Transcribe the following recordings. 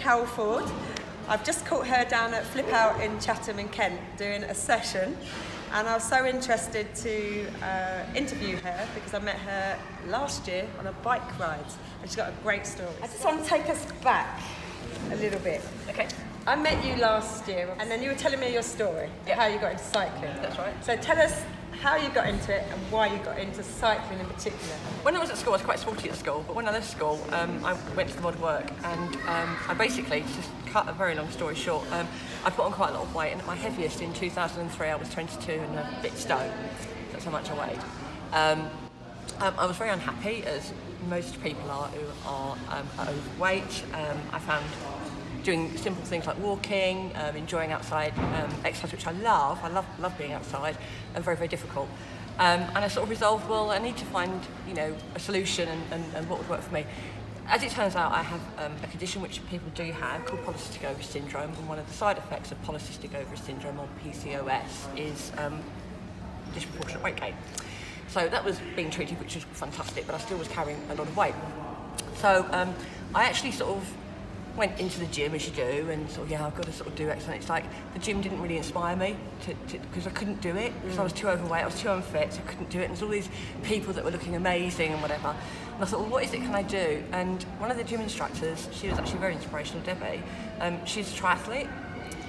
Carol Ford. I've just caught her down at Flip Out in Chatham in Kent doing a session, and I was so interested to interview her because I met her last year on a bike ride, and she's got a great story. I just want to take us back a little bit. Okay. I met you last year, and then you were telling me your story, how you got into cycling. That's right. So tell us how you got into it and why you got into cycling in particular. When I was at school, I was quite sporty at school, but when I left school, I went to the mod work, and I basically, just cut a very long story short, I put on quite a lot of weight, and at my heaviest in 2003, I was 22 and a bit stone. That's how much I weighed. I was very unhappy, as most people are who are overweight. I found doing simple things like walking, enjoying outside exercise, which I love being outside, and very, very difficult. And I sort of resolved, well, I need to find, a solution and what would work for me. As it turns out, I have a condition which people do have called polycystic ovary syndrome, and one of the side effects of polycystic ovary syndrome, or PCOS, is disproportionate weight gain. So that was being treated, which was fantastic, but I still was carrying a lot of weight. So I actually sort of went into the gym, as you do, and sort of, I've got to sort of do exercise. It's like the gym didn't really inspire me because I couldn't do it, because I was too overweight, I was too unfit, so I couldn't do it. And there's all these people that were looking amazing and whatever. And I thought, well, what is it can I do? And one of the gym instructors, she was actually very inspirational, Debbie, she's a triathlete.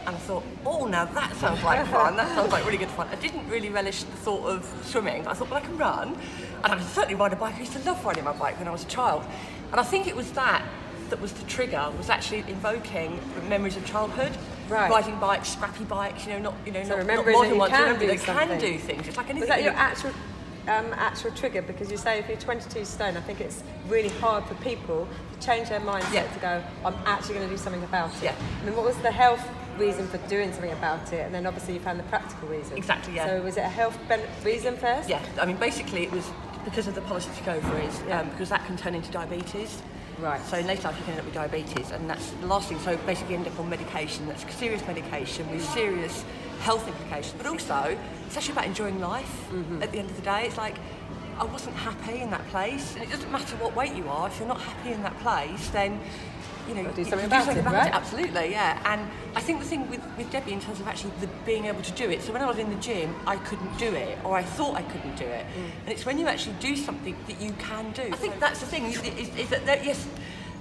And I thought, oh, now that sounds like fun. That sounds like really good fun. I didn't really relish the thought of swimming, but I thought, well, I can run. And I can certainly ride a bike. I used to love riding my bike when I was a child. And I think it was that was the trigger, was actually invoking memories of childhood. Right. Riding bikes, scrappy bikes, not so not remembering modern that ones. can Remember, do they something. can do things. It's like anything. Was that your actual trigger? Because you say if you're 22 stone, I think it's really hard for people to change their mindset to go, I'm actually going to do something about it. Yeah. I mean, what was the health reason for doing something about it? And then obviously you found the practical reason. Exactly, yeah. So was it a health reason first? Yeah, I mean, basically it was because of the polycystic ovaries, because that can turn into diabetes. Right. So in later life you can end up with diabetes, and that's the last thing. So basically you end up on medication. That's serious medication with serious health implications. But also, it's actually about enjoying life. At the end of the day, it's like, I wasn't happy in that place, and it doesn't matter what weight you are. If you're not happy in that place, then do something about it, right? Absolutely, yeah. And I think the thing with Debbie in terms of actually being able to do it, so when I was in the gym, I couldn't do it, or I thought I couldn't do it. And it's when you actually do something that you can do. I think that's the thing, is that yes,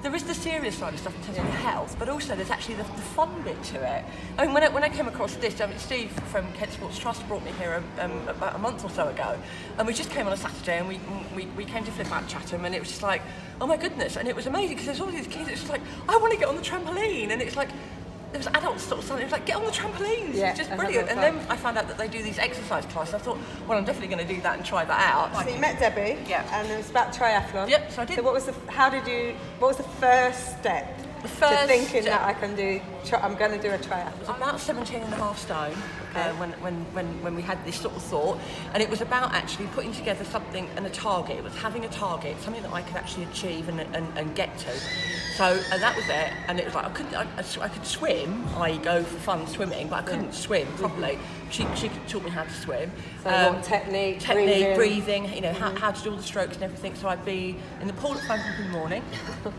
there is the serious side of stuff in terms of your health, but also there's actually the fun bit to it. I mean, when I came across this, Steve from Kent Sports Trust brought me here about a month or so ago, and we just came on a Saturday, and we came to Flip Out Chatham, and it was just like, oh my goodness, and it was amazing because there's all these kids. It's just like, I want to get on the trampoline, and it's like, there was adults sort of saying, it was like, get on the trampolines, it's just brilliant. And then I found out that they do these exercise classes. I thought, well, I'm definitely going to do that and try that out. So you met Debbie, and it was about triathlon. Yep, so I did. So what was the first step to thinking that I'm going to do a triathlon? I was about 17 and a half stone when we had this sort of thought, and it was about actually putting together something and a target. It was having a target, something that I could actually achieve and get to. So that was it, and it was like I could swim, i.e. go for fun swimming, but I couldn't swim properly. She taught me how to swim. So technique, breathing, how to do all the strokes and everything. So I'd be in the pool at 5 o'clock in the morning.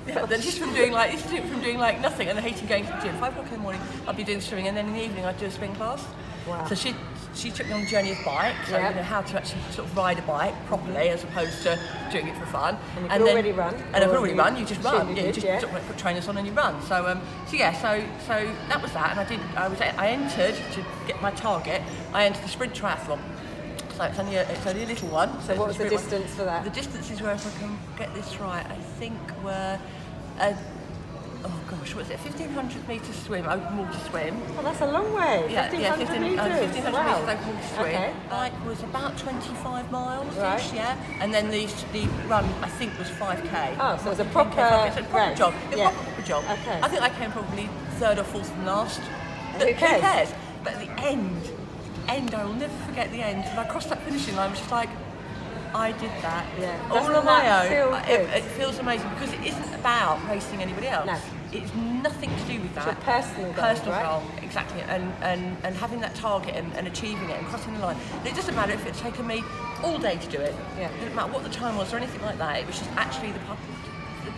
Then just from doing nothing and hating going to the gym. 5 o'clock in the morning, I'd be doing swimming, and then in the evening I'd do a swim class. Wow. So she took me on a journey of bike, so how to actually sort of ride a bike properly as opposed to doing it for fun. And you could already run. And I could already run. You just run. You just sort of put trainers on and you run. So so that was that, and I entered to get my target. I entered the sprint triathlon. So it's only a little one. So what was the distance for that? The distances were, if I can get this right, I think were. What was it? 1,500 metres swim, open water swim. Oh, that's a long way. 1,500 metres. 1,500 wow. metres open water swim. Okay. Bike was about 25 miles ish, Right. And then the run, I think, was 5k. Oh, so it was a proper race. Job. It was a proper job. Okay. I think I came probably third or fourth from last. But who cares? But at the end, I will never forget the end. When I crossed that finishing line, I was just like, I did that all on my own. It feels amazing because it isn't about racing anybody else. No. It's nothing to do with that. It's your personal goal, exactly. And having that target and achieving it and crossing the line. And it doesn't matter if it's taken me all day to do it. Yeah. It doesn't matter what the time was or anything like that. It was just actually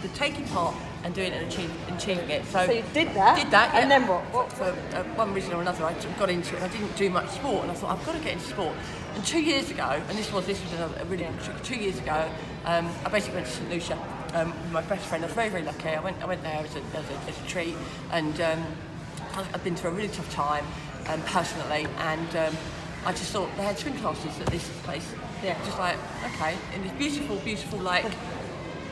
the the taking part and doing it and achieving it. So you did that? Did that, yeah. And then what? For one reason or another, I got into it and I didn't do much sport, and I thought, I've got to get into sport. And 2 years ago, and this was a really good trick, 2 years ago, I basically went to St Lucia with my best friend. I was very, very lucky. I went there as a treat, and I've been through a really tough time personally, and I just thought they had swim classes at this place. Yeah. Just like, okay, in this beautiful, beautiful like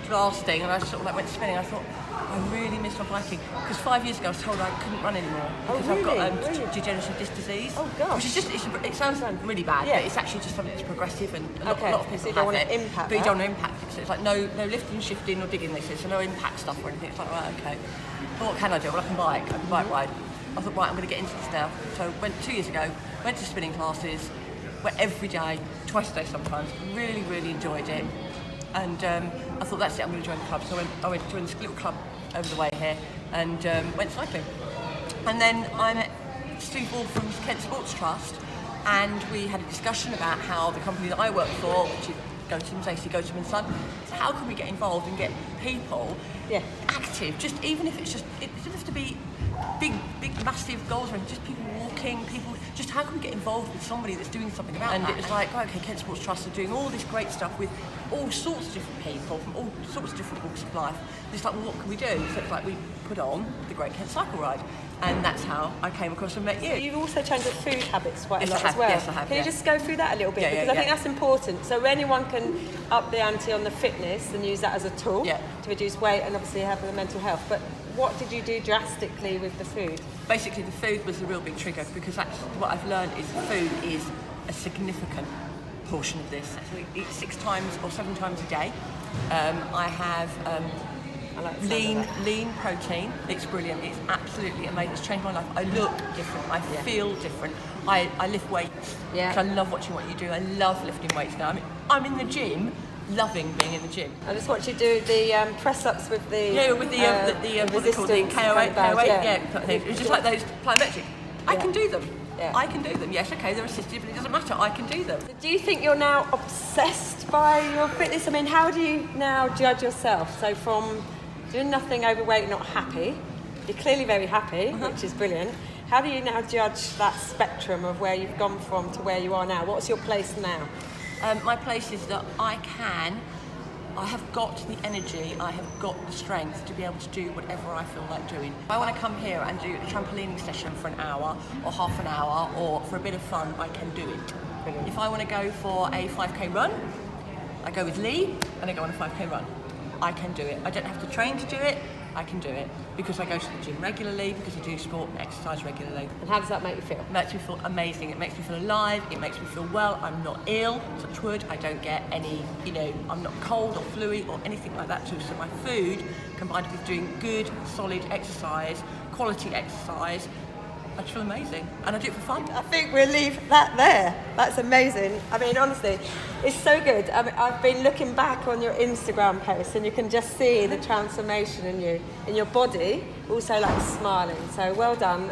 glass thing, and I sort of like went spinning. I thought, I really miss my biking, because 5 years ago I was told I couldn't run anymore because I've got degenerative disc disease. Oh gosh. Which is just, it sounds really bad, but it's actually just something that's progressive, and a lot of people so you don't want have to it, impact but you that. don't want to impact it. So it's like no lifting, shifting or digging, they say, so no impact stuff or anything. It's like, right, okay. Well, what can I do? Well, I can bike ride. I thought, right, I'm going to get into this now. So went 2 years ago, went to spinning classes, went every day, twice a day sometimes. Really, really enjoyed it. And I thought, that's it, I'm going to join the club. So I went to join this little club over the way here and went cycling. And then I met Steve Wall from Kent Sports Trust, and we had a discussion about how the company that I work for, which is Gotem & Son, so how can we get involved and get people active, just even if it's just, it doesn't have to be big, massive goals, or just people walking, just how can we get involved with somebody that's doing something about that? And it was like, okay, Kent Sports Trust are doing all this great stuff with all sorts of different people from all sorts of different walks of life. And it's like, well, what can we do? So it's like we put on the Great Kent Cycle Ride, and that's how I came across and met you. So you've also changed your food habits quite a lot as well. Yes, I have. Can you just go through that a little bit? Because I think that's important. So anyone can up the ante on the fitness and use that as a tool to reduce weight and obviously have the mental health. But what did you do drastically with the food? Basically, the food was the real big trigger, because that's what I've learned is food is a significant portion of this. So we eat 6 times or 7 times a day. I have lean protein. It's brilliant. It's absolutely amazing. It's changed my life. I look different. I feel different. I lift weights. Yeah. I love watching what you do. I love lifting weights now. I mean, I'm in the gym, loving being in the gym. I just watch you do the press-ups with the what they call the KO8 thing. It's just like those plyometric. I can do them. Yeah. I can do them. Yes, okay, they're assisted, but it doesn't matter. I can do them. Do you think you're now obsessed by your fitness? I mean, how do you now judge yourself? So from doing nothing, overweight, not happy, you're clearly very happy, which is brilliant. How do you now judge that spectrum of where you've gone from to where you are now? What's your place now? My place is that I have got the energy, I have got the strength to be able to do whatever I feel like doing. If I want to come here and do a trampolining session for an hour or half an hour or for a bit of fun, I can do it. Brilliant. If I want to go for a 5k run, I go with Lee and I go on a 5k run. I can do it. I don't have to train to do it. I can do it because I go to the gym regularly, because I do sport and exercise regularly. And how does that make you feel? It makes me feel amazing. It makes me feel alive. It makes me feel well. I'm not ill, touch wood. I don't get any, I'm not cold or fluey or anything like that too. So my food, combined with doing good, solid exercise, quality exercise, I just feel amazing, and I do it for fun. I think we'll leave that there. That's amazing. I mean, honestly, it's so good. I mean, I've been looking back on your Instagram posts, and you can just see the transformation in your body, also like smiling. So well done.